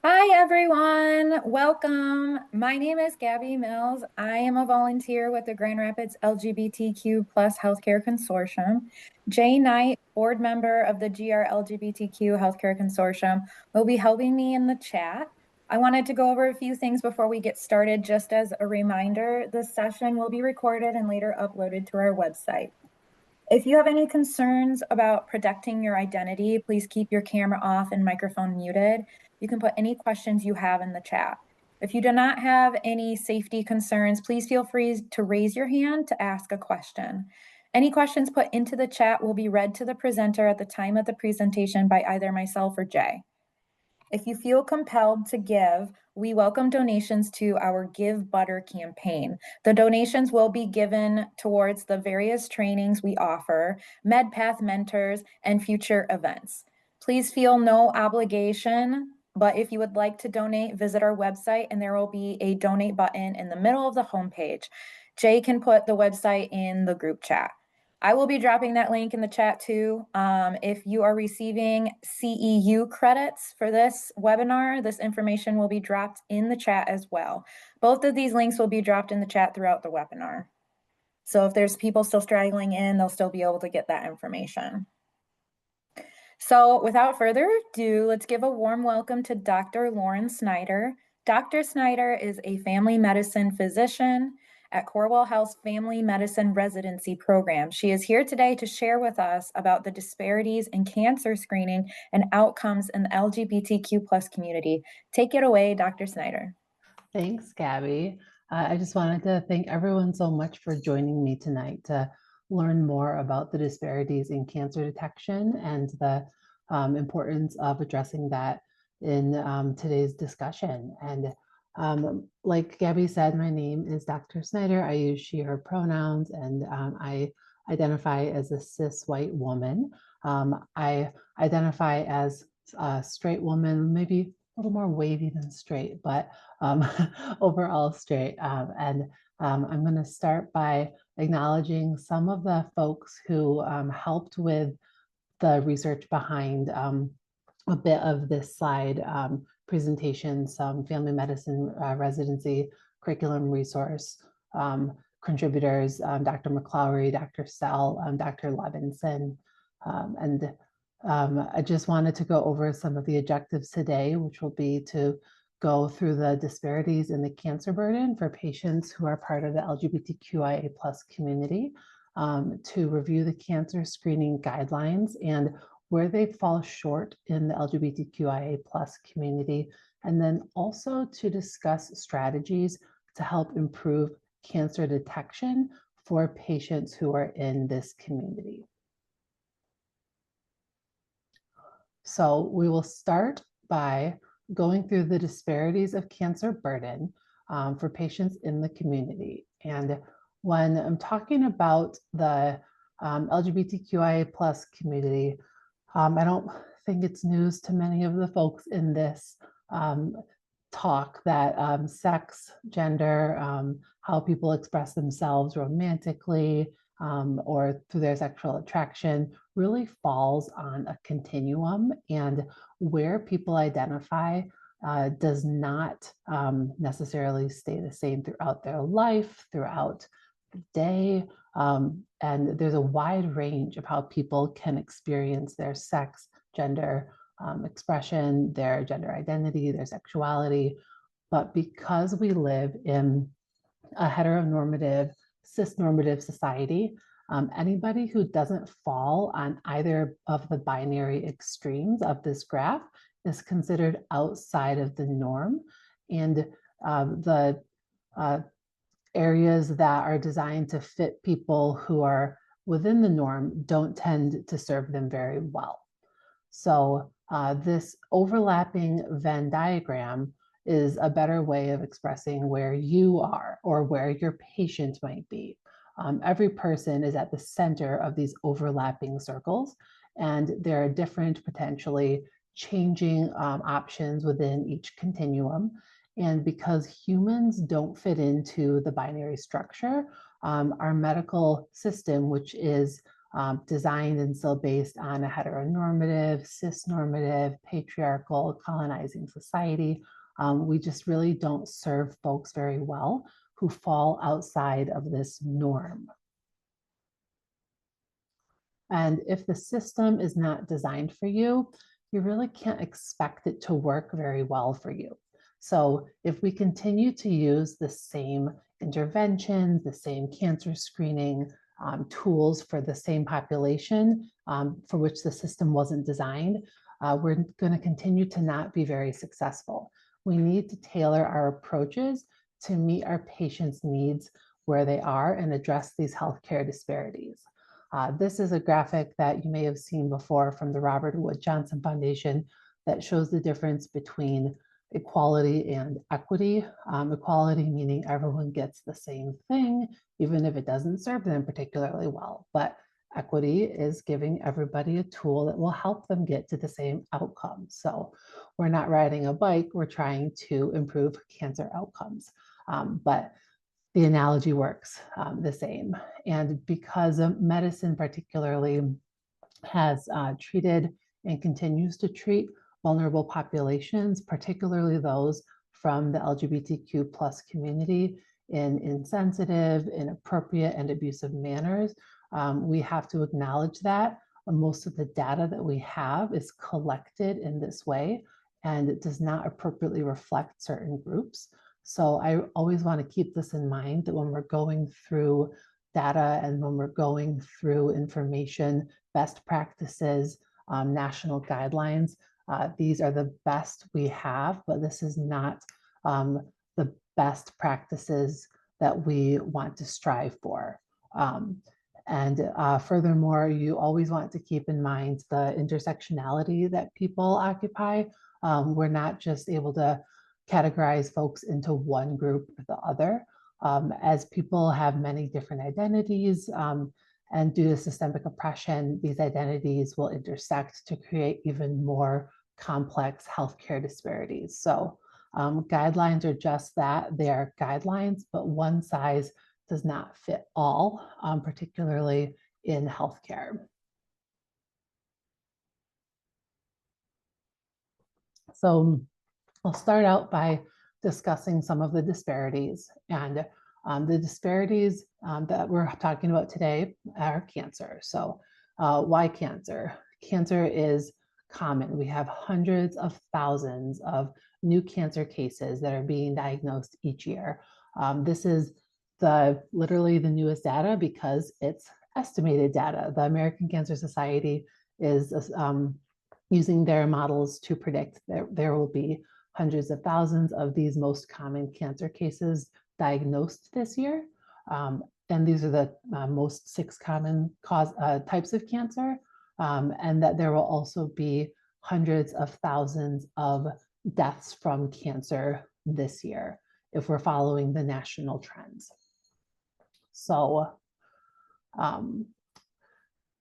Hi, everyone. Welcome. My name is Gabby Mills. I am a volunteer with the Grand Rapids LGBTQ plus Healthcare Consortium. Jay Knight, board member of the GR LGBTQ Healthcare Consortium, will be helping me in the chat. I wanted to go over a few things before we get started. Just as a reminder, this session will be recorded and later uploaded to our website. If you have any concerns about protecting your identity, please keep your camera off and microphone muted. You can put any questions you have in the chat. If you do not have any safety concerns, please feel free to raise your hand to ask a question. Any questions put into the chat will be read to the presenter at the time of the presentation by either myself or Jay. If you feel compelled to give, we welcome donations to our Give Butter campaign. The donations will be given towards the various trainings we offer, MedPath mentors, and future events. Please feel no obligation, but if you would like to donate, visit our website and there will be a donate button in the middle of the homepage. Jay can put the website in the group chat. I will be dropping that link in the chat too. If you are receiving CEU credits for this webinar, this information will be dropped in the chat as well. Both of these links will be dropped in the chat throughout the webinar. So if there's people still straggling in, they'll still be able to get that information. So without further ado, let's give a warm welcome to Dr. Lauren Snyder. Dr. Snyder is a family medicine physician at Corewell Health's Family Medicine Residency Program. She is here today to share with us about the disparities in cancer screening and outcomes in the LGBTQ plus community. Take it away, Dr. Snyder. Thanks, Gabby. I just wanted to thank everyone so much for joining me tonight to learn more about the disparities in cancer detection and the importance of addressing that in today's discussion. And like Gabby said, my name is Dr. Snyder. I use she, her pronouns, and I identify as a cis white woman. I identify as a straight woman, maybe a little more wavy than straight, but overall straight. I'm going to start by acknowledging some of the folks who helped with the research behind a bit of this slide presentation, some family medicine residency curriculum resource contributors, Dr. McClowry, Dr. Sell, Dr. Levinson, I just wanted to go over some of the objectives today, which will be to go through the disparities in the cancer burden for patients who are part of the LGBTQIA+ community, to review the cancer screening guidelines and where they fall short in the LGBTQIA+ community, and then also to discuss strategies to help improve cancer detection for patients who are in this community. So we will start by going through the disparities of cancer burden for patients in the community. And when I'm talking about the LGBTQIA+ community, I don't think it's news to many of the folks in this talk that sex, gender, how people express themselves romantically, or through their sexual attraction really falls on a continuum, and where people identify does not necessarily stay the same throughout their life, throughout the day. And there's a wide range of how people can experience their sex, gender expression, their gender identity, their sexuality. But because we live in a heteronormative, cisnormative society, anybody who doesn't fall on either of the binary extremes of this graph is considered outside of the norm. And the areas that are designed to fit people who are within the norm don't tend to serve them very well. So this overlapping Venn diagram is a better way of expressing where you are or where your patient might be. Every person is at the center of these overlapping circles, and there are different potentially changing options within each continuum. And because humans don't fit into the binary structure, our medical system, which is designed and still based on a heteronormative, cisnormative, patriarchal, colonizing society. We just really don't serve folks very well who fall outside of this norm. And if the system is not designed for you, you really can't expect it to work very well for you. So if we continue to use the same interventions, the same cancer screening tools for the same population for which the system wasn't designed, we're going to continue to not be very successful. We need to tailor our approaches to meet our patients' needs where they are and address these healthcare disparities. This is a graphic that you may have seen before from the Robert Wood Johnson Foundation that shows the difference between equality and equity. Equality meaning everyone gets the same thing, even if it doesn't serve them particularly well. But equity is giving everybody a tool that will help them get to the same outcome. So we're not riding a bike, we're trying to improve cancer outcomes. But the analogy works the same. And because medicine particularly has treated and continues to treat vulnerable populations, particularly those from the LGBTQ plus community in insensitive, inappropriate, and abusive manners, we have to acknowledge that most of the data that we have is collected in this way, and it does not appropriately reflect certain groups. So I always want to keep this in mind that when we're going through data and when we're going through information, best practices, national guidelines, these are the best we have, but this is not the best practices that we want to strive for. Furthermore, you always want to keep in mind the intersectionality that people occupy. We're not just able to categorize folks into one group or the other. As people have many different identities and due to systemic oppression, these identities will intersect to create even more complex healthcare disparities. So guidelines are just that, they are guidelines, but one size does not fit all, particularly in healthcare. So I'll start out by discussing some of the disparities. And the disparities that we're talking about today are cancer. So why cancer? Cancer is common. We have hundreds of thousands of new cancer cases that are being diagnosed each year. This is literally the newest data because it's estimated data. The American Cancer Society is using their models to predict that there will be hundreds of thousands of these most common cancer cases diagnosed this year. And these are the most 6 common types of cancer, and that there will also be hundreds of thousands of deaths from cancer this year if we're following the national trends. So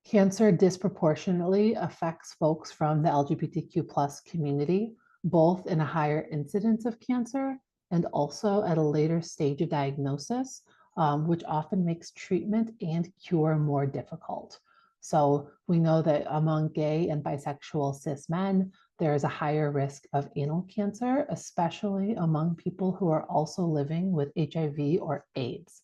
cancer disproportionately affects folks from the LGBTQ plus community, both in a higher incidence of cancer and also at a later stage of diagnosis, which often makes treatment and cure more difficult. So we know that among gay and bisexual cis men, there is a higher risk of anal cancer, especially among people who are also living with HIV or AIDS.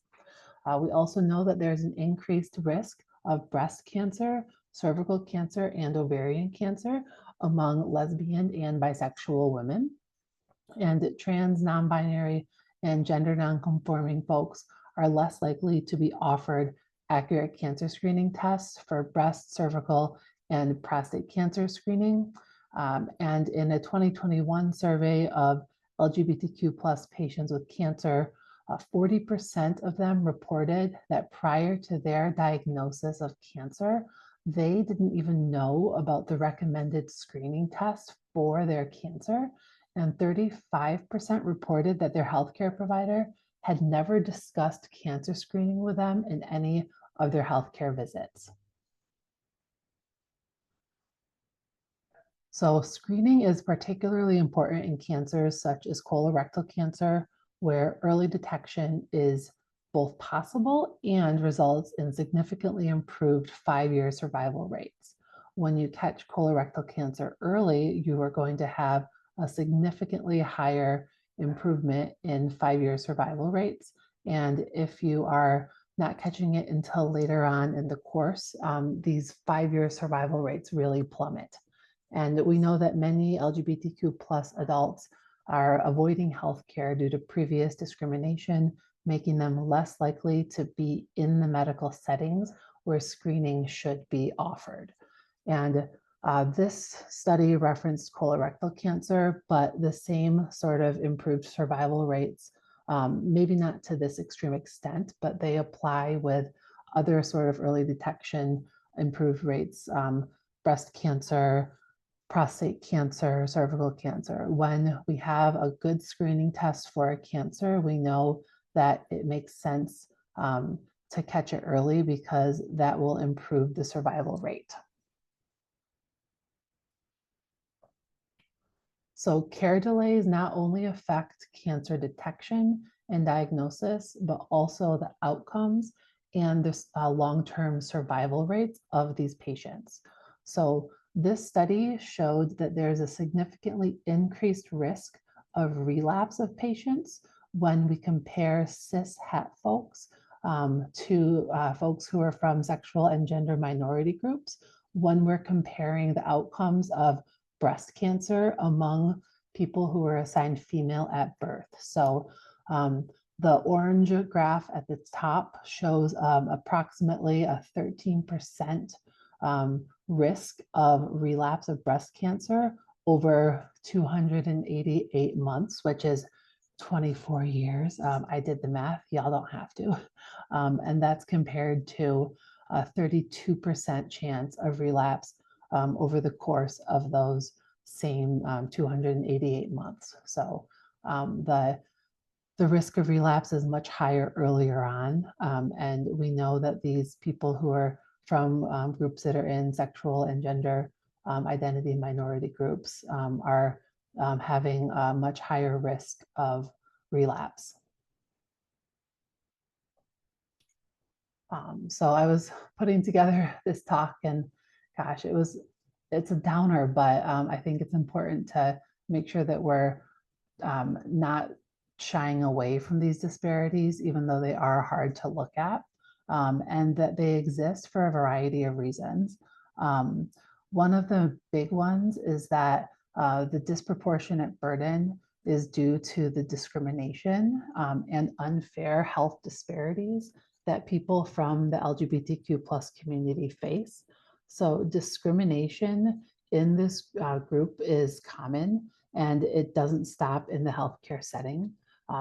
We also know that there's an increased risk of breast cancer, cervical cancer, and ovarian cancer among lesbian and bisexual women. And trans, non-binary, and gender non-conforming folks are less likely to be offered accurate cancer screening tests for breast, cervical, and prostate cancer screening. And in a 2021 survey of LGBTQ plus patients with cancer, 40% of them reported that prior to their diagnosis of cancer, they didn't even know about the recommended screening test for their cancer. And 35% reported that their healthcare provider had never discussed cancer screening with them in any of their healthcare visits. So screening is particularly important in cancers such as colorectal cancer, where early detection is both possible and results in significantly improved 5-year survival rates. When you catch colorectal cancer early, you are going to have a significantly higher improvement in 5-year survival rates. And if you are not catching it until later on in the course, these 5-year survival rates really plummet. And we know that many LGBTQ plus adults are avoiding healthcare due to previous discrimination, making them less likely to be in the medical settings where screening should be offered. And this study referenced colorectal cancer, but the same sort of improved survival rates, maybe not to this extreme extent, but they apply with other sort of early detection improved rates, breast cancer, prostate cancer, cervical cancer. When we have a good screening test for a cancer, we know that it makes sense to catch it early because that will improve the survival rate. So care delays not only affect cancer detection and diagnosis, but also the outcomes and the long-term survival rates of these patients. So this study showed that there's a significantly increased risk of relapse of patients when we compare cis-het folks to folks who are from sexual and gender minority groups when we're comparing the outcomes of breast cancer among people who were assigned female at birth. So the orange graph at the top shows approximately a 13% risk of relapse of breast cancer over 288 months, which is 24 years. I did the math, y'all don't have to. And that's compared to a 32% chance of relapse over the course of those same 288 months. So the risk of relapse is much higher earlier on. And we know that these people who are from groups that are in sexual and gender identity minority groups are having a much higher risk of relapse. So I was putting together this talk and gosh, it's a downer, but I think it's important to make sure that we're not shying away from these disparities, even though they are hard to look at, and that they exist for a variety of reasons. One of the big ones is that the disproportionate burden is due to the discrimination and unfair health disparities that people from the LGBTQ plus community face. So discrimination in this group is common and it doesn't stop in the healthcare setting.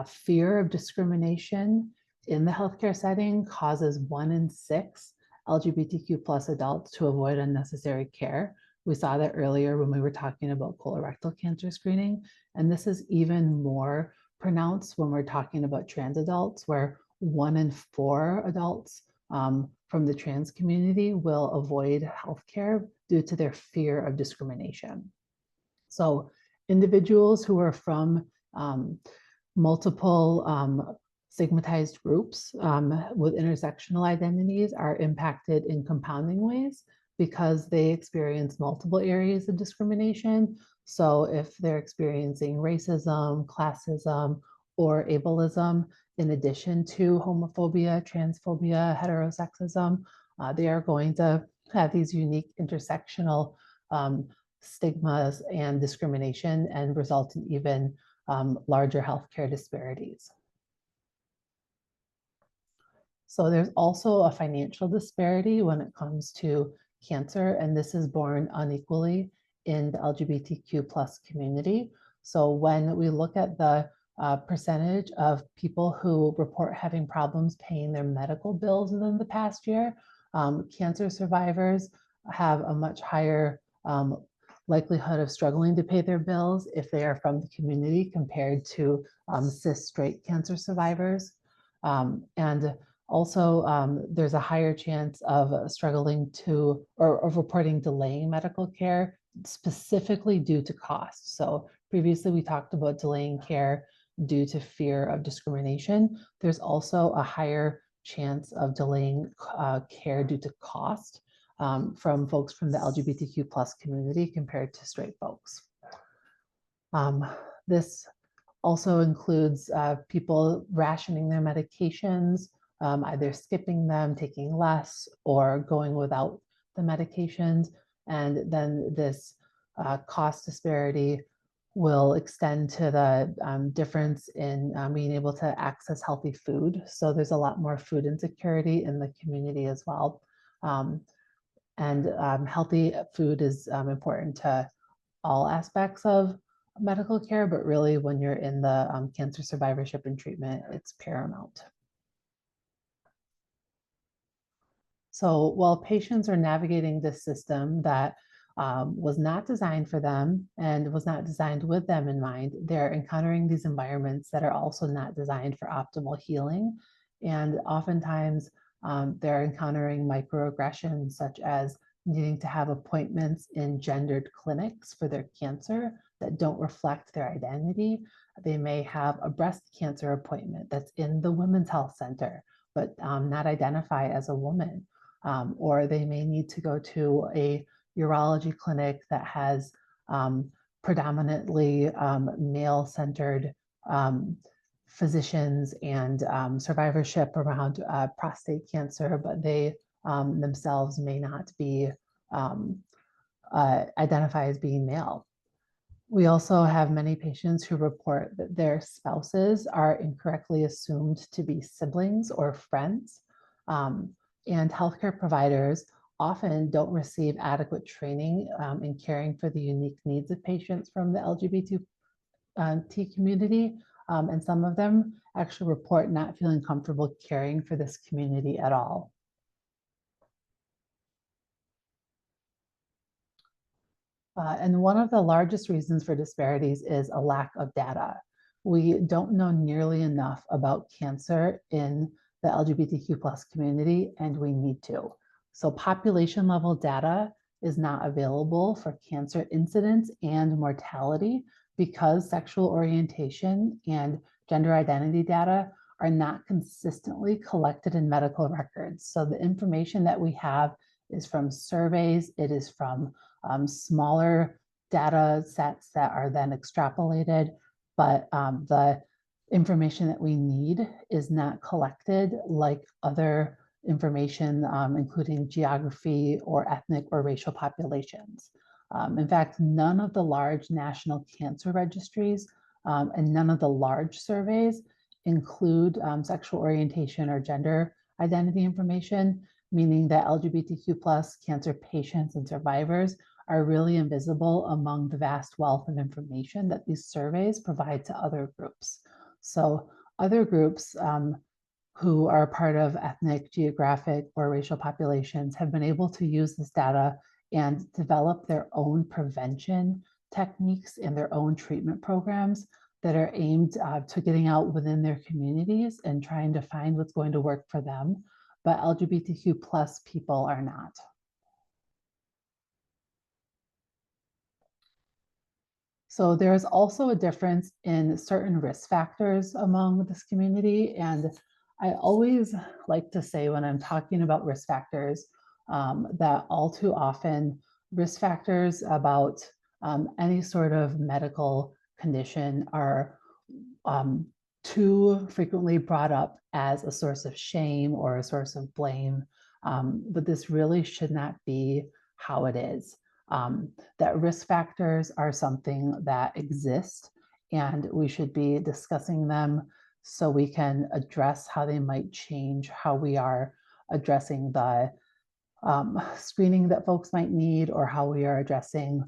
Fear of discrimination in the healthcare setting causes 1 in 6 LGBTQ plus adults to avoid unnecessary care. We saw that earlier when we were talking about colorectal cancer screening. And this is even more pronounced when we're talking about trans adults, where 1 in 4 adults from the trans community will avoid healthcare due to their fear of discrimination. So individuals who are from multiple stigmatized groups with intersectional identities are impacted in compounding ways because they experience multiple areas of discrimination. So if they're experiencing racism, classism, or ableism, in addition to homophobia, transphobia, heterosexism, they are going to have these unique intersectional stigmas and discrimination and result in even larger healthcare disparities. So there's also a financial disparity when it comes to cancer, and this is borne unequally in the LGBTQ plus community. So when we look at the percentage of people who report having problems paying their medical bills within the past year, cancer survivors have a much higher likelihood of struggling to pay their bills if they are from the community compared to cis straight cancer survivors. And also, there's a higher chance of struggling to or of reporting delaying medical care specifically due to cost. So previously we talked about delaying care due to fear of discrimination, there's also a higher chance of delaying care due to cost from folks from the LGBTQ plus community compared to straight folks. This also includes people rationing their medications, either skipping them, taking less, or going without the medications. And then this cost disparity will extend to the difference in being able to access healthy food. So there's a lot more food insecurity in the community as well. Healthy food is important to all aspects of medical care, but really when you're in the cancer survivorship and treatment, it's paramount. So while patients are navigating this system that was not designed for them and was not designed with them in mind, they're encountering these environments that are also not designed for optimal healing. And oftentimes they're encountering microaggressions such as needing to have appointments in gendered clinics for their cancer that don't reflect their identity. They may have a breast cancer appointment that's in the Women's Health Center, but not identify as a woman. Or they may need to go to a urology clinic that has predominantly male-centered physicians and survivorship around prostate cancer, but they themselves may not be identify as being male. We also have many patients who report that their spouses are incorrectly assumed to be siblings or friends. And healthcare providers often don't receive adequate training in caring for the unique needs of patients from the LGBT community. And some of them actually report not feeling comfortable caring for this community at all. And one of the largest reasons for disparities is a lack of data. We don't know nearly enough about cancer in the LGBTQ plus community, and we need to. So population level data is not available for cancer incidence and mortality because sexual orientation and gender identity data are not consistently collected in medical records. So the information that we have is from surveys, it is from smaller data sets that are then extrapolated, but the information that we need is not collected like other information, including geography or ethnic or racial populations. In fact, none of the large national cancer registries and none of the large surveys include sexual orientation or gender identity information, meaning that LGBTQ plus cancer patients and survivors are really invisible among the vast wealth of information that these surveys provide to other groups. So other groups who are part of ethnic, geographic, or racial populations have been able to use this data and develop their own prevention techniques and their own treatment programs that are aimed to getting out within their communities and trying to find what's going to work for them, but LGBTQ plus people are not. So there's also a difference in certain risk factors among this community. And I always like to say when I'm talking about risk factors that all too often risk factors about any sort of medical condition are too frequently brought up as a source of shame or a source of blame. But this really should not be how it is. That risk factors are something that exist and we should be discussing them so we can address how they might change how we are addressing the screening that folks might need or how we are addressing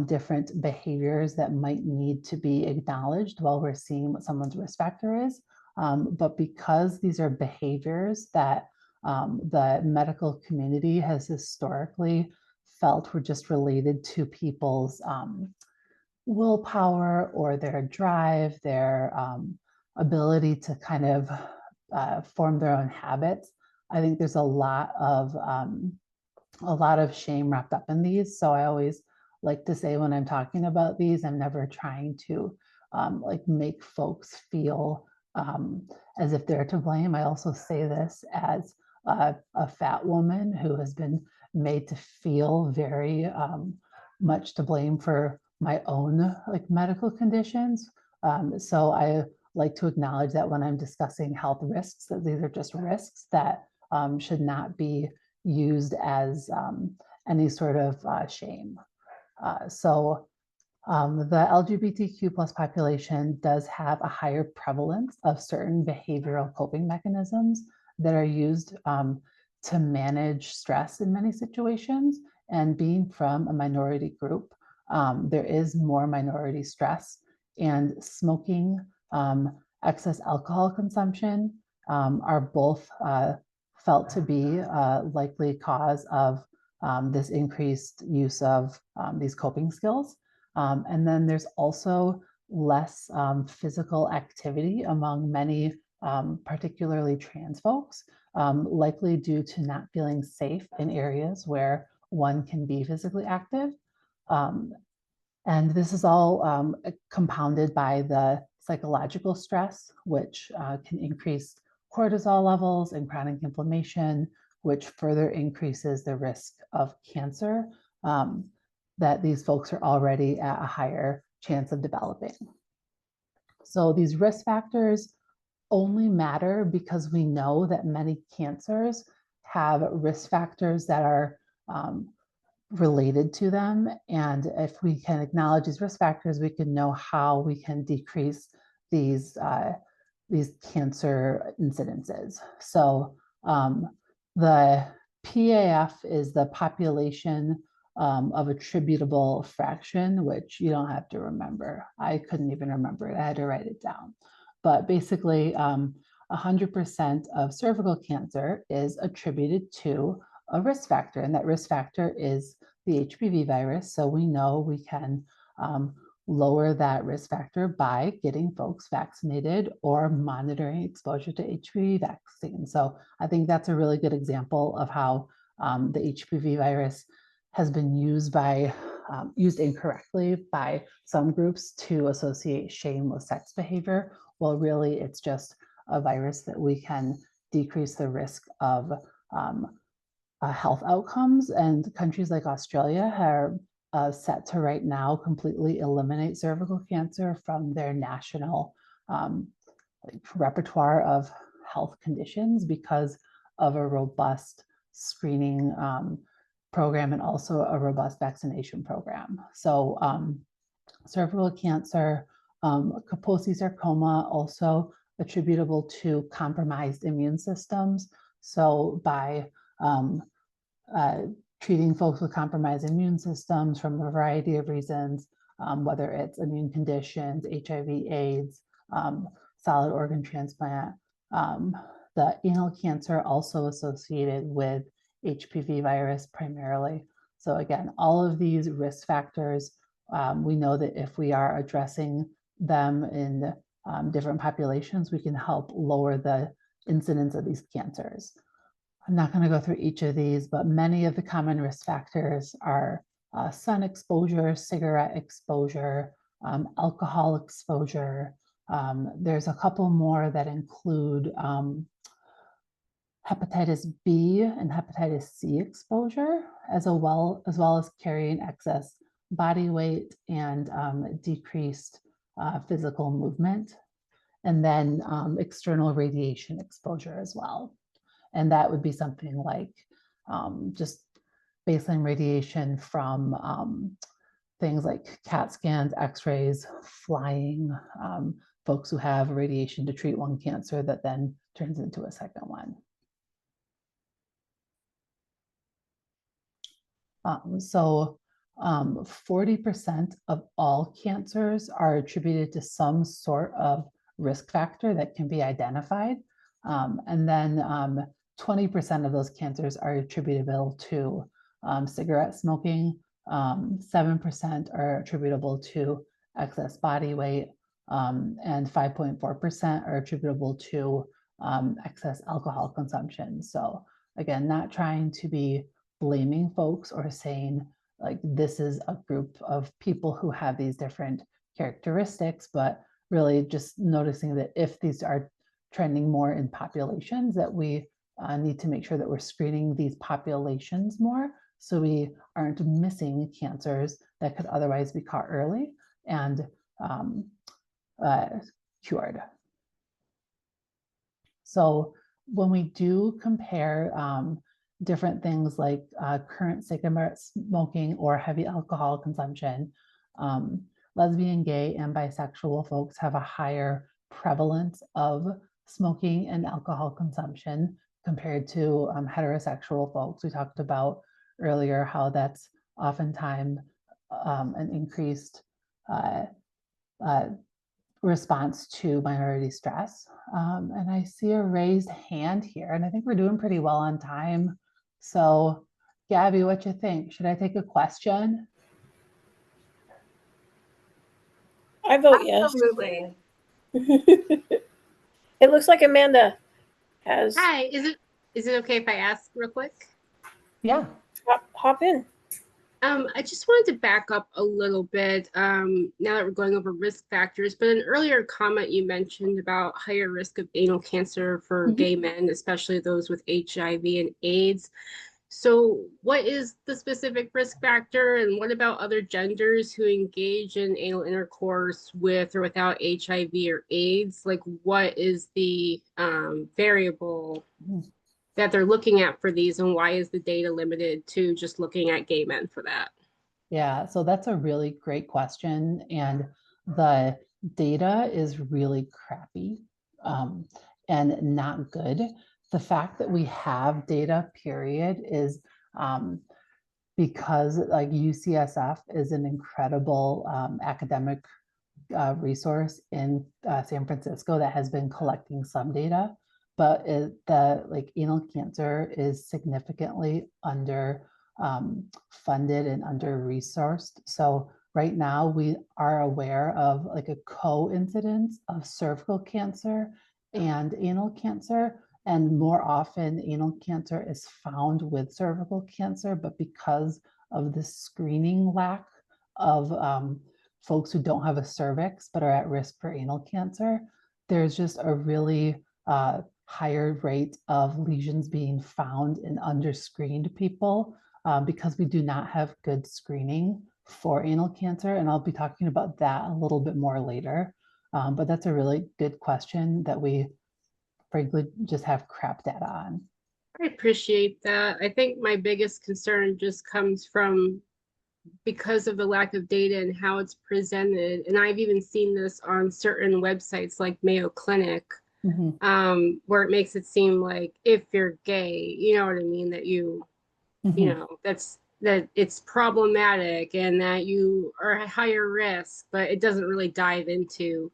different behaviors that might need to be acknowledged while we're seeing what someone's risk factor is. But because these are behaviors that the medical community has historically felt were just related to people's willpower or their drive, their ability to kind of form their own habits, I think there's a lot of shame wrapped up in these. So I always like to say when I'm talking about these, I'm never trying to like make folks feel as if they're to blame. I also say this as a fat woman who has been made to feel very much to blame for my own like medical conditions. So I like to acknowledge that when I'm discussing health risks, that these are just risks that should not be used as any sort of shame. The LGBTQ plus population does have a higher prevalence of certain behavioral coping mechanisms that are used to manage stress in many situations. And being from a minority group, there is more minority stress, and smoking, excess alcohol consumption are both felt to be a likely cause of this increased use of these coping skills. And then there's also less physical activity among many, particularly trans folks, likely due to not feeling safe in areas where one can be physically active. And this is all compounded by the psychological stress, which can increase cortisol levels and chronic inflammation, which further increases the risk of cancer that these folks are already at a higher chance of developing. So these risk factors only matter because we know that many cancers have risk factors that are related to them. And if we can acknowledge these risk factors, we can know how we can decrease these cancer incidences. So the PAF is the population of attributable fraction, which you don't have to remember. I couldn't even remember it. I had to write it down. But basically, 100% of cervical cancer is attributed to a risk factor, and that risk factor is the HPV virus. So we know we can lower that risk factor by getting folks vaccinated or monitoring exposure to HPV vaccine. So I think that's a really good example of how the HPV virus has been used incorrectly by some groups to associate shame with sex behavior. Well, really, it's just a virus that we can decrease the risk of health outcomes, and countries like Australia are set to right now completely eliminate cervical cancer from their national repertoire of health conditions because of a robust screening program and also a robust vaccination program. So cervical cancer, Kaposi sarcoma, also attributable to compromised immune systems. So by treating folks with compromised immune systems from a variety of reasons, whether it's immune conditions, HIV, AIDS, solid organ transplant, the anal cancer also associated with HPV virus primarily. So again, all of these risk factors, we know that if we are addressing them in different populations, we can help lower the incidence of these cancers. I'm not going to go through each of these, but many of the common risk factors are sun exposure, cigarette exposure, alcohol exposure. There's a couple more that include hepatitis B and hepatitis C exposure, as well as carrying excess body weight and decreased physical movement, and then external radiation exposure as well. And that would be something like just baseline radiation from things like CAT scans, x-rays, flying, folks who have radiation to treat one cancer that then turns into a second one. So 40% of all cancers are attributed to some sort of risk factor that can be identified. And then 20% of those cancers are attributable to cigarette smoking, 7% are attributable to excess body weight, and 5.4% are attributable to excess alcohol consumption. So again, not trying to be blaming folks or saying like this is a group of people who have these different characteristics, but really just noticing that if these are trending more in populations, that we need to make sure that we're screening these populations more so we aren't missing cancers that could otherwise be caught early and cured. So when we do compare different things like current cigarette smoking or heavy alcohol consumption, lesbian, gay, and bisexual folks have a higher prevalence of smoking and alcohol consumption compared to heterosexual folks. We talked about earlier how that's oftentimes an increased response to minority stress. And I see a raised hand here, and I think we're doing pretty well on time. So, Gabby, what you think? Should I take a question? I vote yes. Absolutely. It looks like Amanda has. Hi, is it okay if I ask real quick? Yeah. Hop in. I just wanted to back up a little bit now that we're going over risk factors, but an earlier comment you mentioned about higher risk of anal cancer for gay men, especially those with HIV and AIDS. So what is the specific risk factor, and what about other genders who engage in anal intercourse with or without HIV or AIDS? Like, what is the variable that they're looking at for these, and why is the data limited to just looking at gay men for that? Yeah, so that's a really great question. And the data is really crappy and not good. The fact that we have data, period, is because like UCSF is an incredible academic resource in San Francisco that has been collecting some data, but the like anal cancer is significantly under funded and under resourced. So right now we are aware of like a coincidence of cervical cancer and anal cancer. And more often anal cancer is found with cervical cancer, but because of the screening lack of folks who don't have a cervix but are at risk for anal cancer, there's just a really higher rate of lesions being found in underscreened people because we do not have good screening for anal cancer. And I'll be talking about that a little bit more later. But that's a really good question that we frankly just have crap data on. I appreciate that. I think my biggest concern just comes from because of the lack of data and how it's presented. And I've even seen this on certain websites like Mayo Clinic, where it makes it seem like if you're gay, you know what I mean, that you know, that it's problematic and that you are at higher risk, but it doesn't really dive into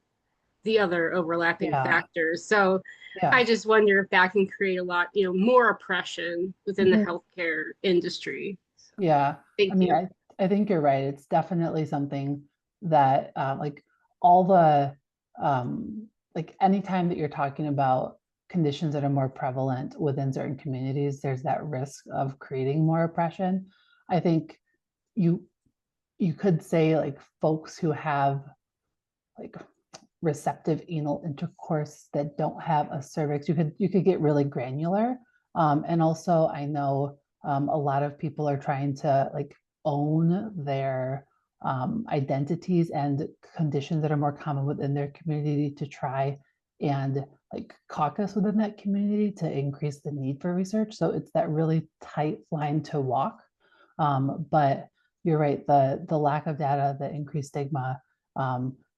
the other overlapping factors. So I just wonder if that can create a lot, more oppression within the healthcare industry. So, yeah. thank you. I think you're right. It's definitely something that like all the like anytime that you're talking about conditions that are more prevalent within certain communities, there's that risk of creating more oppression. I think you could say like folks who have like receptive anal intercourse that don't have a cervix, you could get really granular. And also I know a lot of people are trying to like own their identities and conditions that are more common within their community to try and like caucus within that community to increase the need for research. So it's that really tight line to walk. But you're right, the lack of data, the increased stigma,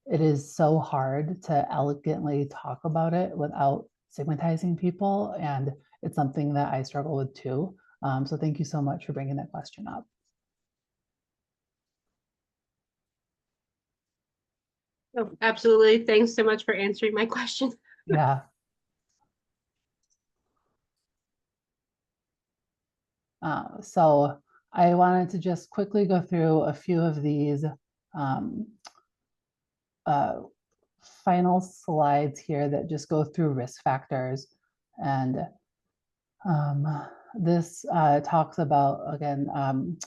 it is so hard to elegantly talk about it without stigmatizing people. And it's something that I struggle with too. So thank you so much for bringing that question up. Oh, absolutely. Thanks so much for answering my question. Yeah. So I wanted to just quickly go through a few of these final slides here that just go through risk factors. And this talks about, again,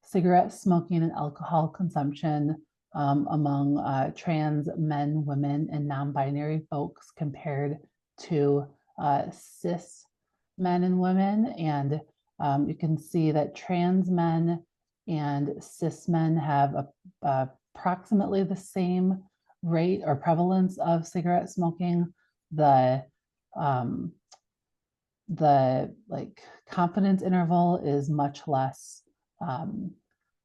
cigarette smoking and alcohol consumption among trans men, women, and non-binary folks compared to cis men and women. And you can see that trans men and cis men have approximately the same rate or prevalence of cigarette smoking. The like confidence interval is much less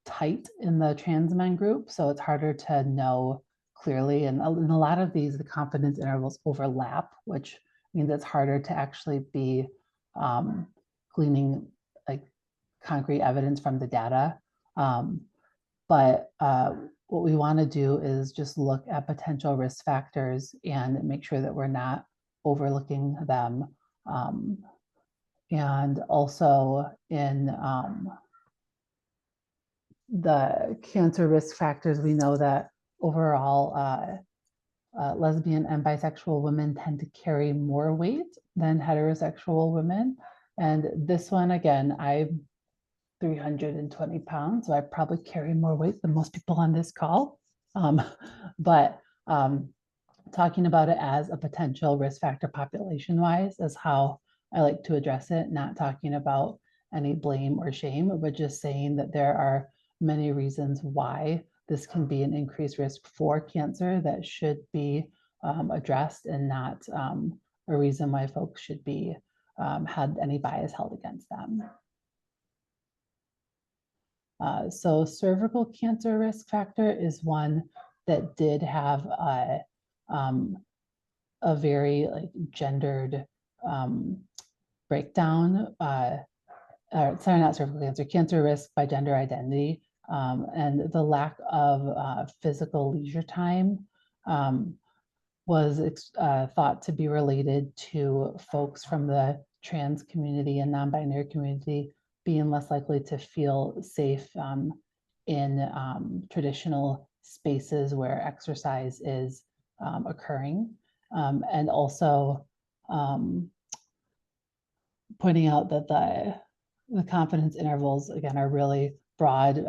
tight in the trans men group, so it's harder to know clearly. And in a lot of these, the confidence intervals overlap, which means it's harder to actually be gleaning like concrete evidence from the data. But what we want to do is just look at potential risk factors and make sure that we're not overlooking them. And also in the cancer risk factors, we know that overall lesbian and bisexual women tend to carry more weight than heterosexual women. And this one, again, I'm 320 pounds, so I probably carry more weight than most people on this call. But talking about it as a potential risk factor population-wise is how I like to address it, not talking about any blame or shame, but just saying that there are many reasons why this can be an increased risk for cancer that should be addressed, and not a reason why folks should be had any bias held against them. So cervical cancer risk factor is one that did have a very like gendered breakdown. Sorry, not cervical cancer, cancer risk by gender identity, and the lack of physical leisure time was thought to be related to folks from the trans community and non-binary community being less likely to feel safe in traditional spaces where exercise is occurring. And also pointing out that the confidence intervals, again, are really broad.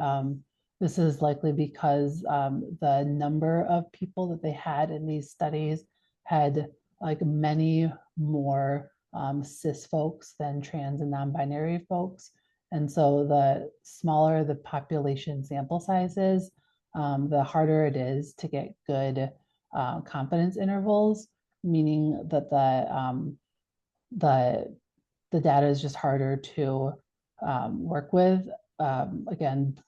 This is likely because the number of people that they had in these studies had like many more cis folks than trans and non-binary folks. And so the smaller the population sample size is, the harder it is to get good confidence intervals, meaning that the data is just harder to work with. Again,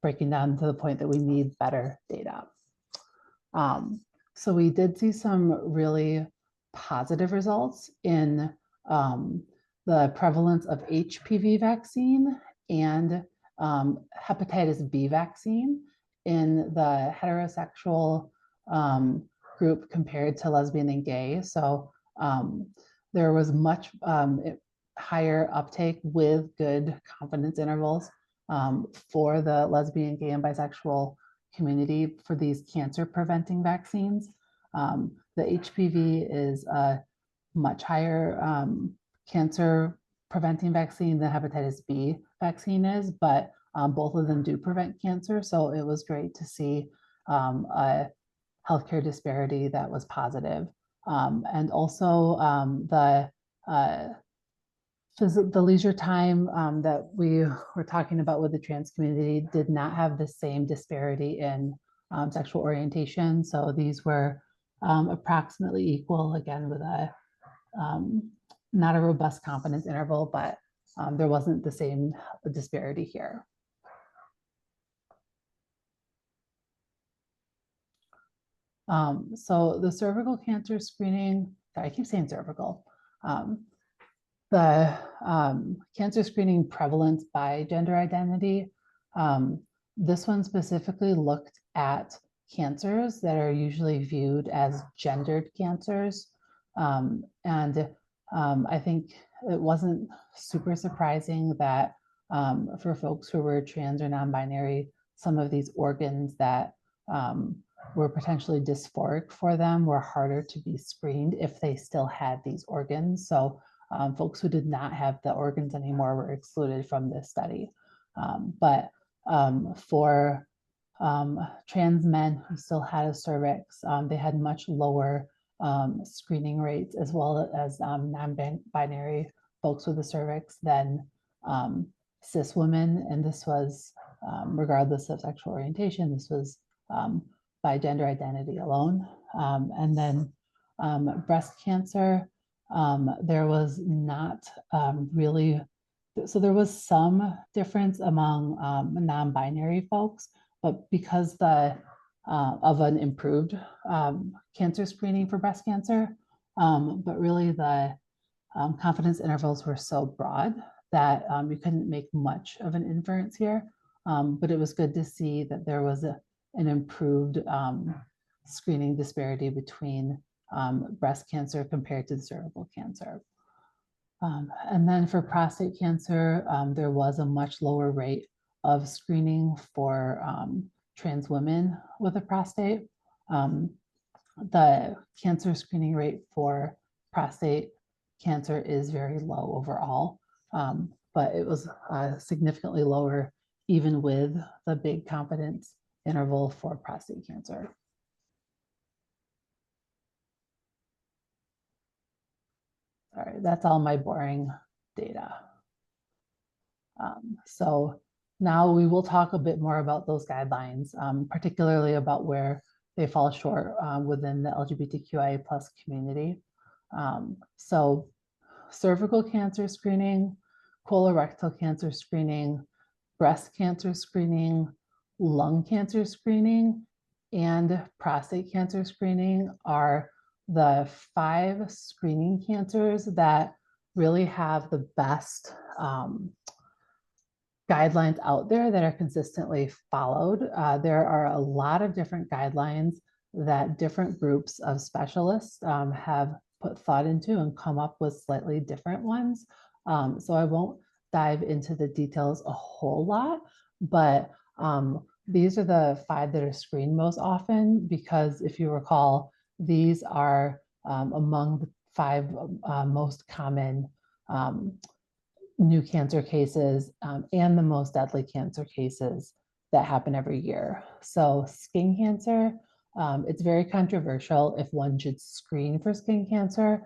breaking down to the point that we need better data. So we did see some really positive results in the prevalence of HPV vaccine and hepatitis B vaccine in the heterosexual group compared to lesbian and gay. So there was much higher uptake with good confidence intervals for the lesbian, gay, and bisexual community for these cancer preventing vaccines. The HPV is a much higher cancer preventing vaccine than hepatitis B vaccine is, but both of them do prevent cancer. So it was great to see a healthcare disparity that was positive. And also the leisure time that we were talking about with the trans community did not have the same disparity in sexual orientation. So these were approximately equal, again, with a not a robust confidence interval, but there wasn't the same disparity here. So the cervical cancer screening, sorry, I keep saying cervical. The cancer screening prevalence by gender identity. This one specifically looked at cancers that are usually viewed as gendered cancers. I think it wasn't super surprising that for folks who were trans or non-binary, some of these organs that were potentially dysphoric for them were harder to be screened if they still had these organs. So folks who did not have the organs anymore were excluded from this study. For trans men who still had a cervix, they had much lower screening rates, as well as non-binary folks with a cervix than cis women. And this was regardless of sexual orientation, this was by gender identity alone. And then breast cancer, there was not really, so there was some difference among non-binary folks, but because of an improved cancer screening for breast cancer, but really the confidence intervals were so broad that you couldn't make much of an inference here. But it was good to see that there was an improved screening disparity between breast cancer compared to the cervical cancer. And then for prostate cancer, there was a much lower rate of screening for trans women with a prostate. The cancer screening rate for prostate cancer is very low overall, but it was significantly lower even with the big confidence interval for prostate cancer. All right, that's all my boring data. So now we will talk a bit more about those guidelines, particularly about where they fall short within the LGBTQIA+ community. So cervical cancer screening, colorectal cancer screening, breast cancer screening, lung cancer screening, and prostate cancer screening are the 5 screening cancers that really have the best guidelines out there that are consistently followed. There are a lot of different guidelines that different groups of specialists have put thought into and come up with slightly different ones. So I won't dive into the details a whole lot, but these are the 5 that are screened most often, because if you recall, these are among the 5 most common new cancer cases and the most deadly cancer cases that happen every year. So skin cancer, it's very controversial if one should screen for skin cancer.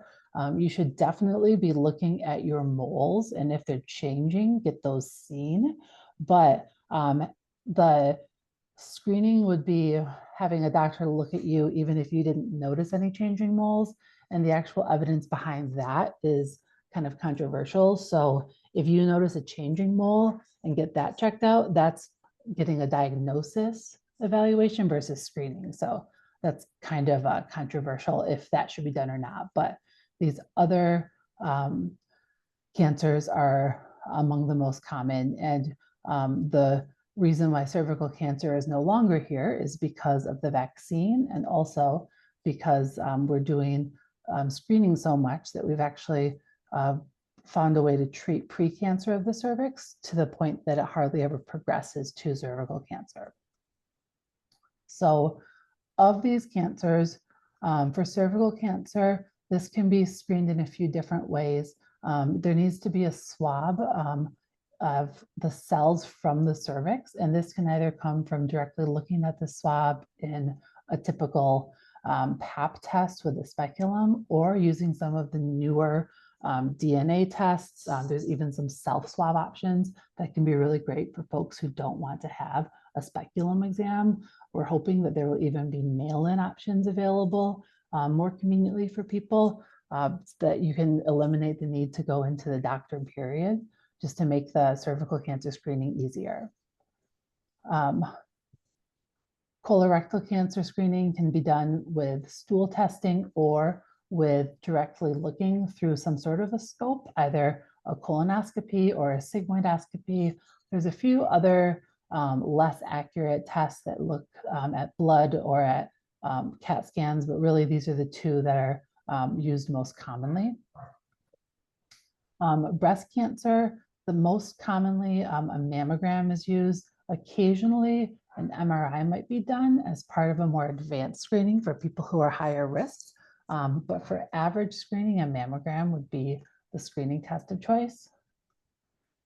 You should definitely be looking at your moles, and if they're changing, get those seen. But the screening would be having a doctor look at you even if you didn't notice any changing moles, and the actual evidence behind that is kind of controversial. So if you notice a changing mole and get that checked out, that's getting a diagnosis evaluation versus screening. So that's kind of controversial if that should be done or not. But these other cancers are among the most common. And the reason why cervical cancer is no longer here is because of the vaccine, and also because we're doing screening so much that we've actually found a way to treat precancer of the cervix to the point that it hardly ever progresses to cervical cancer. So of these cancers, for cervical cancer, this can be screened in a few different ways. There needs to be a swab of the cells from the cervix, and this can either come from directly looking at the swab in a typical pap test with a speculum, or using some of the newer DNA tests. There's even some self-swab options that can be really great for folks who don't want to have a speculum exam. We're hoping that there will even be mail-in options available more conveniently for people, so that you can eliminate the need to go into the doctor period, just to make the cervical cancer screening easier. Colorectal cancer screening can be done with stool testing or with directly looking through some sort of a scope, either a colonoscopy or a sigmoidoscopy. There's a few other less accurate tests that look at blood or at CAT scans, but really these are the 2 that are used most commonly. Breast cancer, the most commonly a mammogram is used. Occasionally an MRI might be done as part of a more advanced screening for people who are higher risk. But for average screening, a mammogram would be the screening test of choice.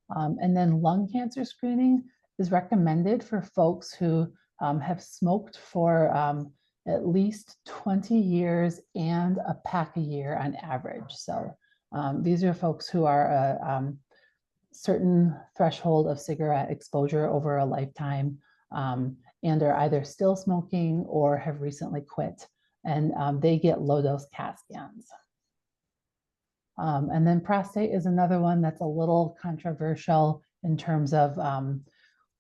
And then lung cancer screening is recommended for folks who have smoked for at least 20 years and a pack a year on average. So these are folks who are a certain threshold of cigarette exposure over a lifetime, and are either still smoking or have recently quit, and they get low dose CAT scans. And then prostate is another one that's a little controversial in terms of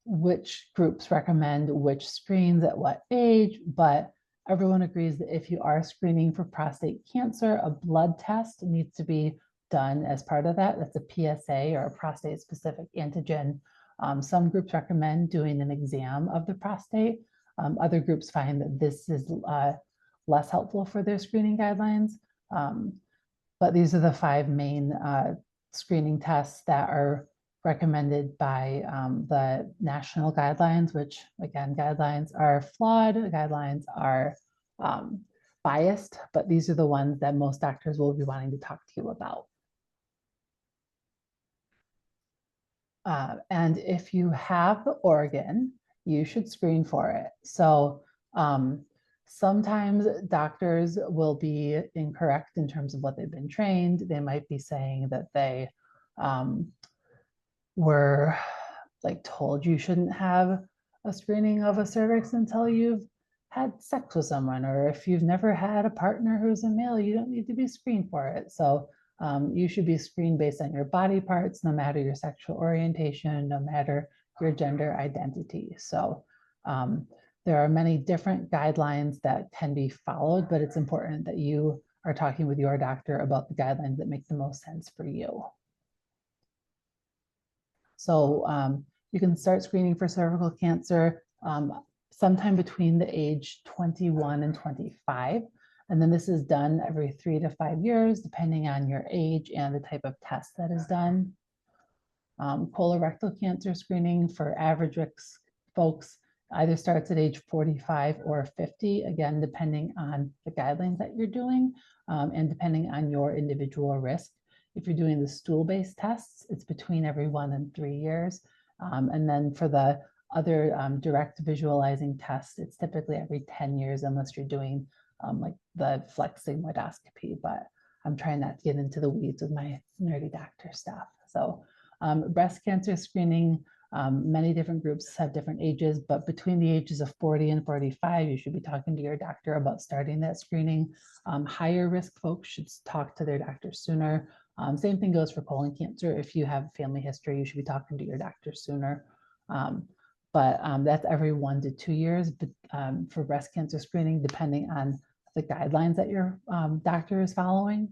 which groups recommend which screens at what age, but everyone agrees that if you are screening for prostate cancer, a blood test needs to be done as part of that. That's a PSA, or a prostate specific antigen. Some groups recommend doing an exam of the prostate. Other groups find that this is less helpful for their screening guidelines. But these are the 5 main screening tests that are recommended by the national guidelines, which again, guidelines are flawed, guidelines are biased, but these are the ones that most doctors will be wanting to talk to you about. And if you have the organ, you should screen for it. So sometimes doctors will be incorrect in terms of what they've been trained. They might be saying that they were like told you shouldn't have a screening of a cervix until you've had sex with someone, or if you've never had a partner who's a male, you don't need to be screened for it. So you should be screened based on your body parts, no matter your sexual orientation, no matter your gender identity. So there are many different guidelines that can be followed, but it's important that you are talking with your doctor about the guidelines that make the most sense for you. So you can start screening for cervical cancer sometime between the age 21 and 25. And then this is done every 3 to 5 years, depending on your age and the type of test that is done. Colorectal cancer screening for average risk folks either starts at age 45 or 50, again, depending on the guidelines that you're doing and depending on your individual risk. If you're doing the stool-based tests, it's between every 1 and 3 years. And then for the other direct visualizing tests, it's typically every 10 years, unless you're doing like the flex sigmoidoscopy, but I'm trying not to get into the weeds with my nerdy doctor stuff. So breast cancer screening, many different groups have different ages, but between the ages of 40 and 45, you should be talking to your doctor about starting that screening. Higher risk folks should talk to their doctor sooner. Same thing goes for colon cancer. If you have family history, you should be talking to your doctor sooner. But that's every 1 to 2 years for breast cancer screening, depending on the guidelines that your doctor is following.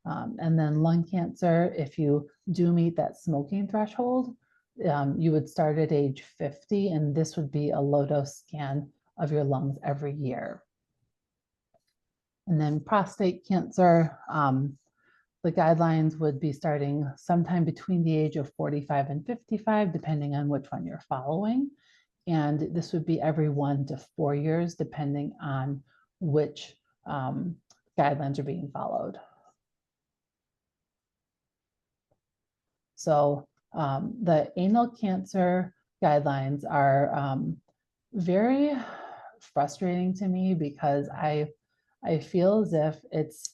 And then lung cancer, if you do meet that smoking threshold, you would start at age 50, and this would be a low-dose scan of your lungs every year. And then prostate cancer, the guidelines would be starting sometime between the age of 45 and 55, depending on which one you're following. And this would be every 1 to 4 years, depending on which guidelines are being followed. So the anal cancer guidelines are very frustrating to me, because I feel as if it's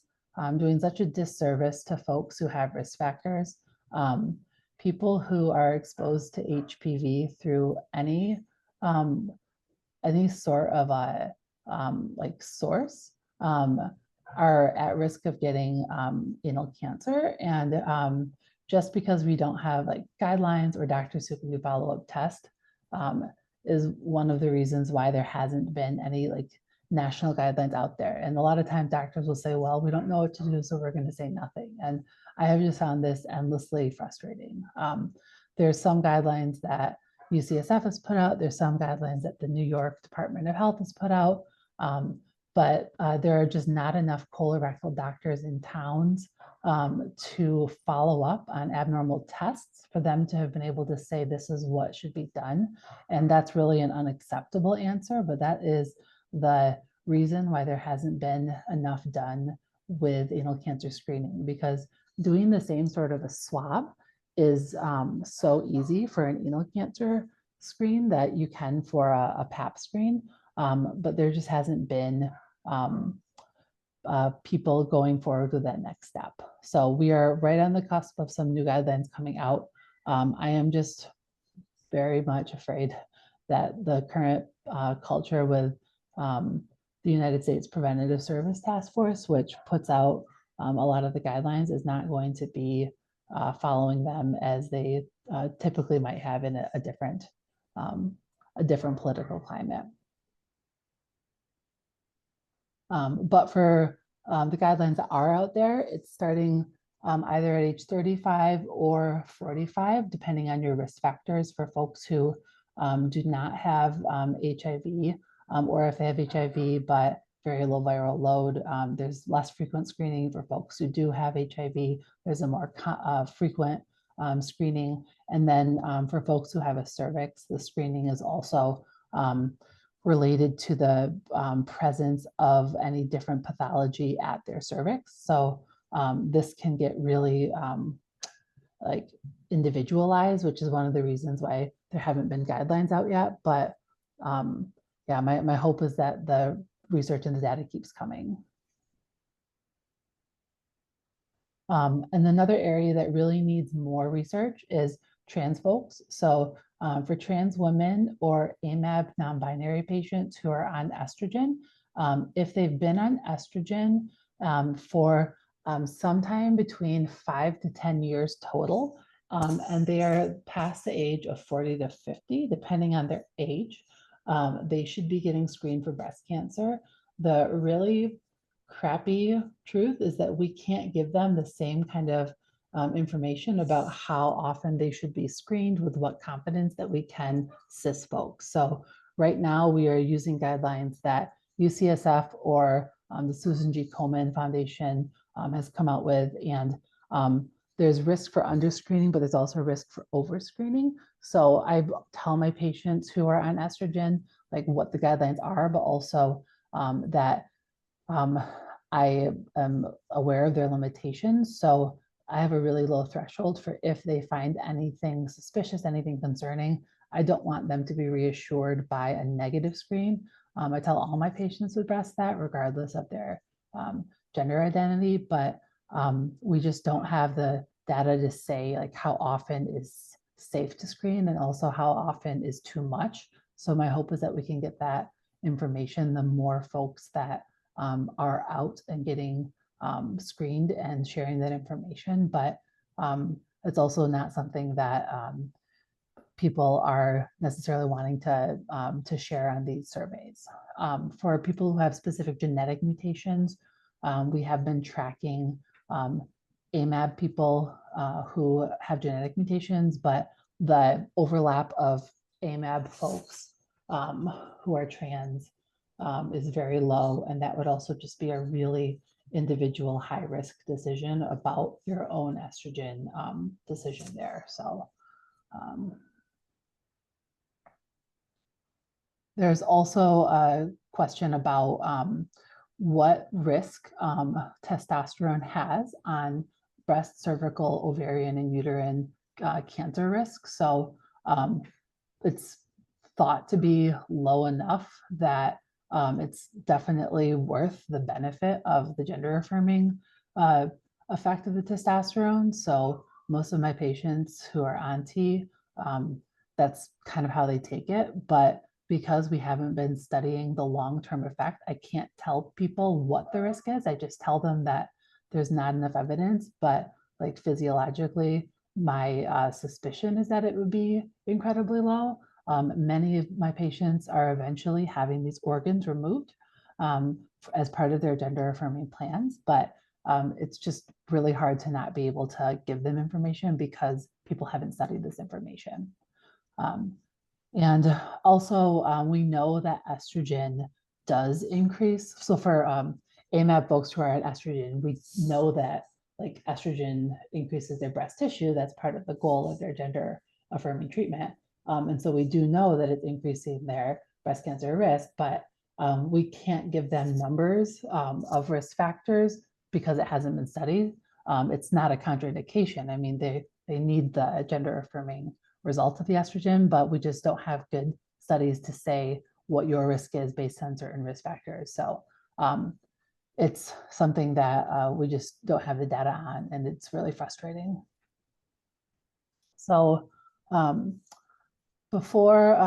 doing such a disservice to folks who have risk factors. People who are exposed to HPV through any sort of a like source are at risk of getting anal cancer. And just because we don't have like guidelines or doctors who can do follow-up tests is one of the reasons why there hasn't been any like national guidelines out there. And a lot of times doctors will say, well, we don't know what to do, so we're going to say nothing. And I have just found this endlessly frustrating. There's some guidelines that UCSF has put out. There's some guidelines that the New York Department of Health has put out. But there are just not enough colorectal doctors in towns to follow up on abnormal tests for them to have been able to say this is what should be done. And that's really an unacceptable answer, but that is the reason why there hasn't been enough done with anal cancer screening, because doing the same sort of a swab is so easy for an anal cancer screen that you can for a pap screen, but there just hasn't been people going forward with that next step. So we are right on the cusp of some new guidelines coming out. I am just very much afraid that the current culture with the United States Preventative Service Task Force, which puts out a lot of the guidelines, is not going to be following them as they typically might have in a different political climate. But for the guidelines that are out there, it's starting either at age 35 or 45, depending on your risk factors for folks who do not have HIV, or if they have HIV but very low viral load. There's less frequent screening for folks who do have HIV. There's a more frequent screening. And then for folks who have a cervix, the screening is also related to the presence of any different pathology at their cervix. So this can get really like individualized, which is one of the reasons why there haven't been guidelines out yet. But yeah, my hope is that the research and the data keeps coming. And another area that really needs more research is trans folks. So for trans women or AMAB non-binary patients who are on estrogen, if they've been on estrogen for sometime between 5 to 10 years total, and they are past the age of 40 to 50, depending on their age, they should be getting screened for breast cancer. The really crappy truth is that we can't give them the same kind of information about how often they should be screened with what confidence that we can cis folks. So right now we are using guidelines that UCSF or the Susan G. Komen Foundation has come out with, and there's risk for underscreening, but there's also risk for overscreening. So I tell my patients who are on estrogen like what the guidelines are, but also that I am aware of their limitations. So I have a really low threshold for if they find anything suspicious, anything concerning. I don't want them to be reassured by a negative screen. I tell all my patients with breast that, regardless of their gender identity, but we just don't have the data to say like how often is safe to screen and also how often is too much. So my hope is that we can get that information, the more folks that are out and getting screened and sharing that information. But it's also not something that people are necessarily wanting to share on these surveys. For people who have specific genetic mutations, we have been tracking AMAB people who have genetic mutations, but the overlap of AMAB folks who are trans is very low. And that would also just be a really individual high risk decision about your own estrogen decision there. So there's also a question about what risk testosterone has on breast, cervical, ovarian, and uterine cancer risk. So it's thought to be low enough that it's definitely worth the benefit of the gender affirming effect of the testosterone. So most of my patients who are on T, that's kind of how they take it. But because we haven't been studying the long-term effect, I can't tell people what the risk is. I just tell them that there's not enough evidence, but like physiologically, my suspicion is that it would be incredibly low. Many of my patients are eventually having these organs removed as part of their gender affirming plans, but it's just really hard to not be able to give them information because people haven't studied this information. And also we know that estrogen does increase. So for AMAB folks who are at estrogen, we know that like estrogen increases their breast tissue. That's part of the goal of their gender affirming treatment. And so we do know that it's increasing their breast cancer risk, but we can't give them numbers of risk factors because it hasn't been studied. It's not a contraindication. I mean, they need the gender affirming result of the estrogen, but we just don't have good studies to say what your risk is based on certain risk factors. So it's something that we just don't have the data on, and it's really frustrating. So before,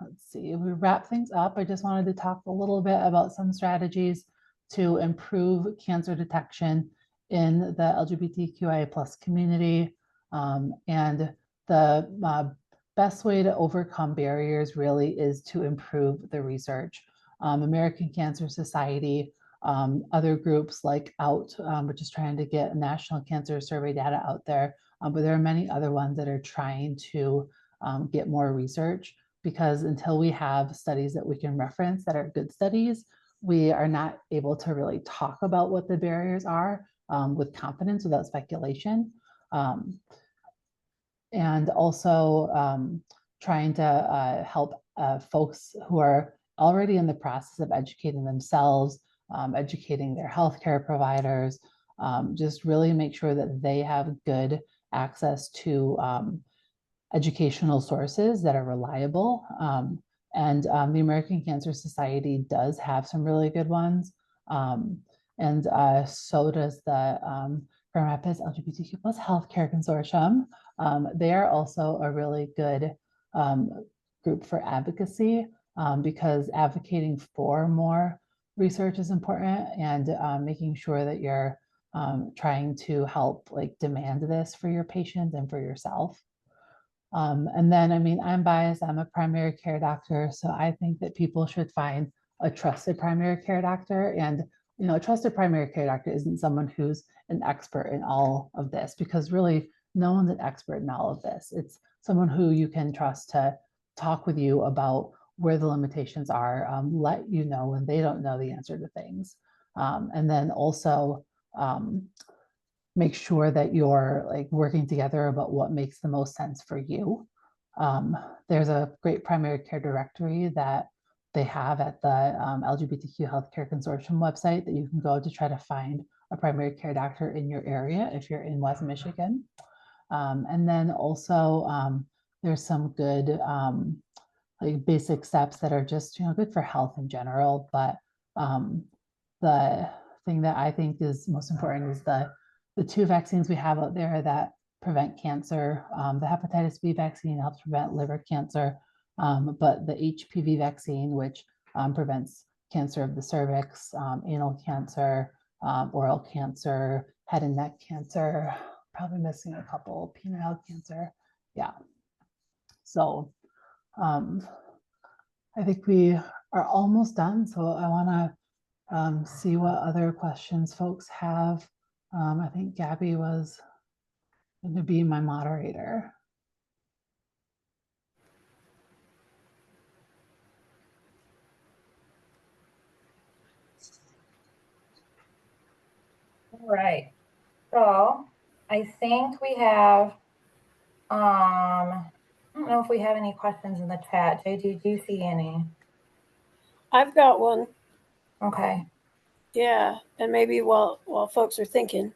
let's see, we wrap things up, I just wanted to talk a little bit about some strategies to improve cancer detection in the LGBTQIA plus community. And the best way to overcome barriers really is to improve the research. American Cancer Society, other groups like OUT, which is trying to get national cancer survey data out there, but there are many other ones that are trying to get more research, because until we have studies that we can reference that are good studies, we are not able to really talk about what the barriers are with confidence without speculation. And also trying to help folks who are already in the process of educating themselves, educating their healthcare providers, just really make sure that they have good access to educational sources that are reliable. And the American Cancer Society does have some really good ones. And so does the Grand Rapids LGBTQ plus Healthcare Consortium. They are also a really good group for advocacy, because advocating for more research is important, and making sure that you're trying to help like demand this for your patients and for yourself. And then, I mean, I'm biased, I'm a primary care doctor, so I think that people should find a trusted primary care doctor. And, you know, a trusted primary care doctor isn't someone who's an expert in all of this, because really no one's an expert in all of this. It's someone who you can trust to talk with you about where the limitations are, let you know when they don't know the answer to things. And then also, make sure that you're like working together about what makes the most sense for you. There's a great primary care directory that they have at the LGBTQ Healthcare Consortium website that you can go to try to find a primary care doctor in your area if you're in West Michigan. And then also there's some good like basic steps that are just, you know, good for health in general. But the thing that I think is most important is the two vaccines we have out there that prevent cancer. The hepatitis B vaccine helps prevent liver cancer, but the HPV vaccine, which prevents cancer of the cervix, anal cancer, oral cancer, head and neck cancer, probably missing a couple, penile cancer. Yeah. So I think we are almost done. So I want to see what other questions folks have. I think Gabby was going to be my moderator. All right. So I think we have, I don't know if we have any questions in the chat. Jay, did you see any? I've got one. Okay. Yeah, and maybe while folks are thinking,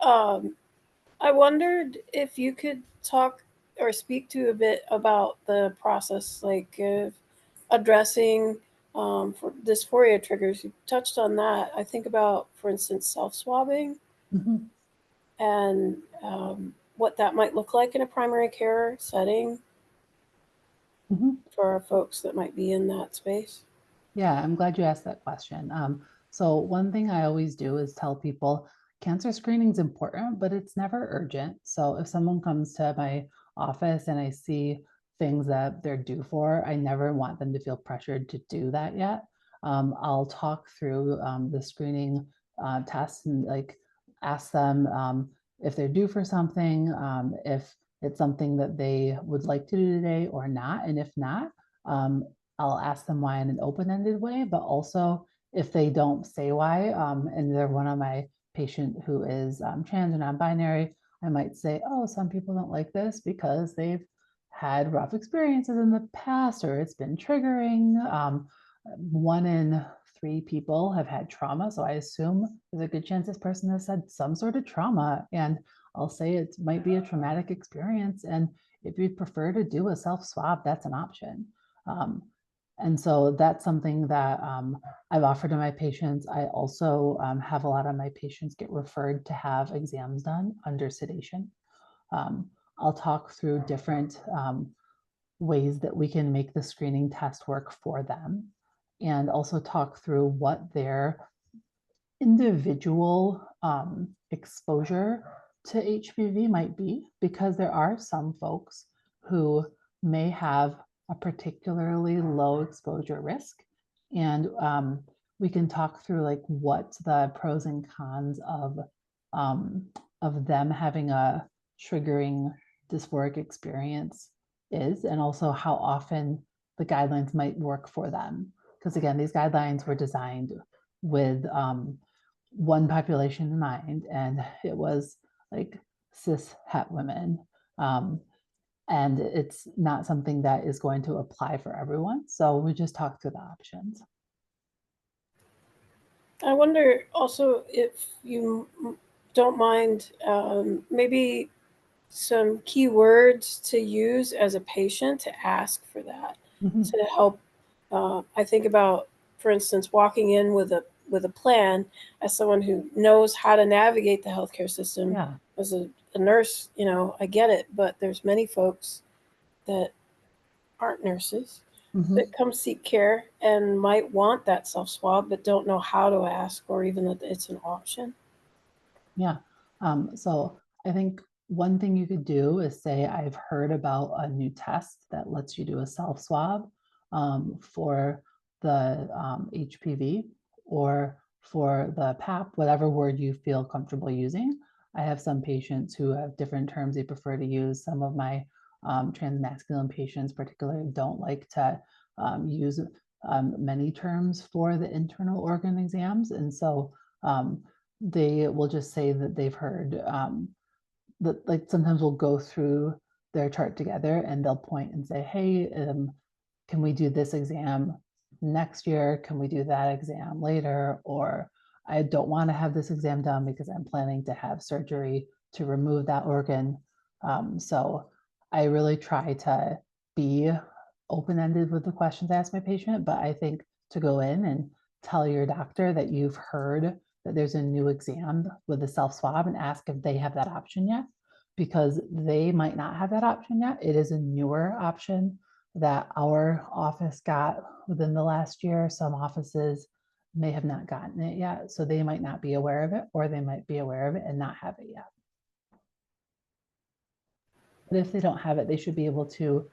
I wondered if you could talk or speak to a bit about the process, like addressing for dysphoria triggers. You touched on that. I think about, for instance, self-swabbing and what that might look like in a primary care setting for folks that might be in that space. Yeah, I'm glad you asked that question. So one thing I always do is tell people cancer screening is important, but it's never urgent. So if someone comes to my office and I see things that they're due for, I never want them to feel pressured to do that yet. I'll talk through the screening tests and like ask them if they're due for something, if it's something that they would like to do today or not. And if not, I'll ask them why in an open-ended way, but also if they don't say why, and they're one of my patient who is trans or non-binary, I might say, oh, some people don't like this because they've had rough experiences in the past or it's been triggering. 1 in 3 people have had trauma, so I assume there's a good chance this person has had some sort of trauma, and I'll say it might be a traumatic experience, and if you'd prefer to do a self-swab, that's an option. And so that's something that I've offered to my patients. I also have a lot of my patients get referred to have exams done under sedation. I'll talk through different ways that we can make the screening test work for them, and also talk through what their individual exposure to HPV might be, because there are some folks who may have a particularly low exposure risk. And we can talk through like what the pros and cons of them having a triggering dysphoric experience is, and also how often the guidelines might work for them. Because again, these guidelines were designed with one population in mind, and it was like cis het women. And it's not something that is going to apply for everyone. So we just talked through the options. I wonder also if you don't mind maybe some keywords to use as a patient to ask for that, to help. I think about, for instance, walking in with a plan as someone who knows how to navigate the healthcare system. Yeah. As a nurse, I get it, but there's many folks that aren't nurses that come seek care and might want that self-swab, but don't know how to ask or even that it's an option. Yeah. So I think one thing you could do is say, I've heard about a new test that lets you do a self-swab for the HPV or for the PAP, whatever word you feel comfortable using. I have some patients who have different terms they prefer to use. Some of my transmasculine patients particularly don't like to use many terms for the internal organ exams. And so they will just say that they've heard that, like, sometimes we'll go through their chart together and they'll point and say, hey, can we do this exam next year? Can we do that exam later? Or I don't want to have this exam done because I'm planning to have surgery to remove that organ. So I really try to be open-ended with the questions I ask my patient, but I think to go in and tell your doctor that you've heard that there's a new exam with a self-swab and ask if they have that option yet, because they might not have that option yet. It is a newer option that our office got within the last year. Some offices may have not gotten it yet, so they might not be aware of it, or they might be aware of it and not have it yet. But if they don't have it, they should be able to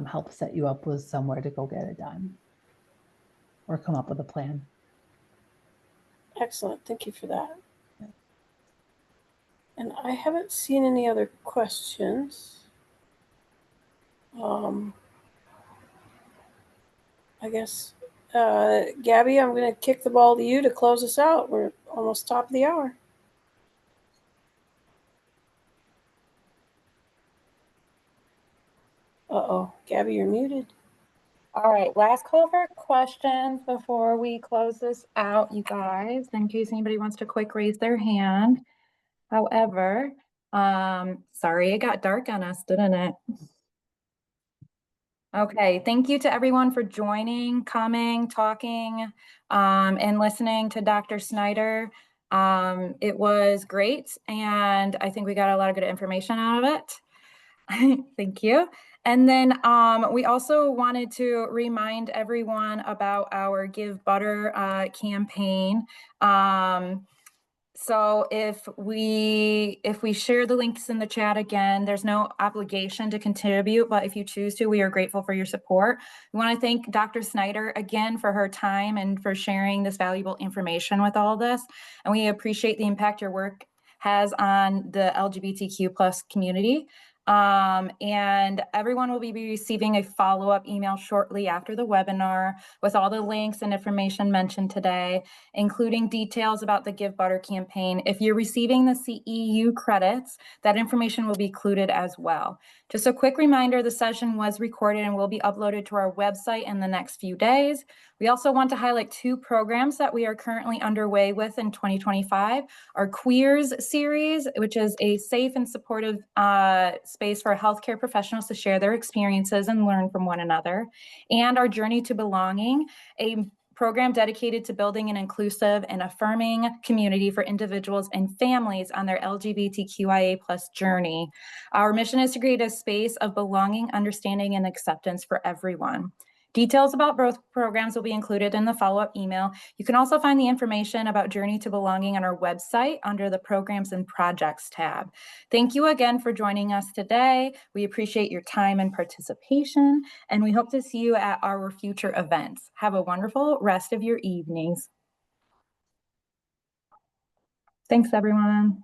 help set you up with somewhere to go get it done or come up with a plan. Excellent. Thank you for that. And I haven't seen any other questions. I guess, Gabby, I'm going to kick the ball to you to close us out. We're almost top of the hour. Uh-oh, Gabby, you're muted. All right, last call for questions before we close this out, you guys, in case anybody wants to quick raise their hand. However, sorry, it got dark on us, didn't it? Okay, thank you to everyone for joining, coming, talking, and listening to Dr. Snyder. It was great, and I think we got a lot of good information out of it. Thank you. And then we also wanted to remind everyone about our Give Butter campaign. So if we share the links in the chat again, there's no obligation to contribute, but if you choose to, we are grateful for your support. We want to thank Dr. Snyder again for her time and for sharing this valuable information with all of this. And we appreciate the impact your work has on the LGBTQ plus community. And everyone will be receiving a follow-up email shortly after the webinar with all the links and information mentioned today, including details about the Give Butter campaign. If you're receiving the CEU credits, that information will be included as well. Just a quick reminder, the session was recorded and will be uploaded to our website in the next few days. We also want to highlight 2 programs that we are currently underway with in 2025. Our Queers series, which is a safe and supportive space for healthcare professionals to share their experiences and learn from one another. And our Journey to Belonging, a program dedicated to building an inclusive and affirming community for individuals and families on their LGBTQIA+ journey. Our mission is to create a space of belonging, understanding, and acceptance for everyone. Details about both programs will be included in the follow-up email. You can also find the information about Journey to Belonging on our website under the Programs and Projects tab. Thank you again for joining us today. We appreciate your time and participation, and we hope to see you at our future events. Have a wonderful rest of your evenings. Thanks, everyone.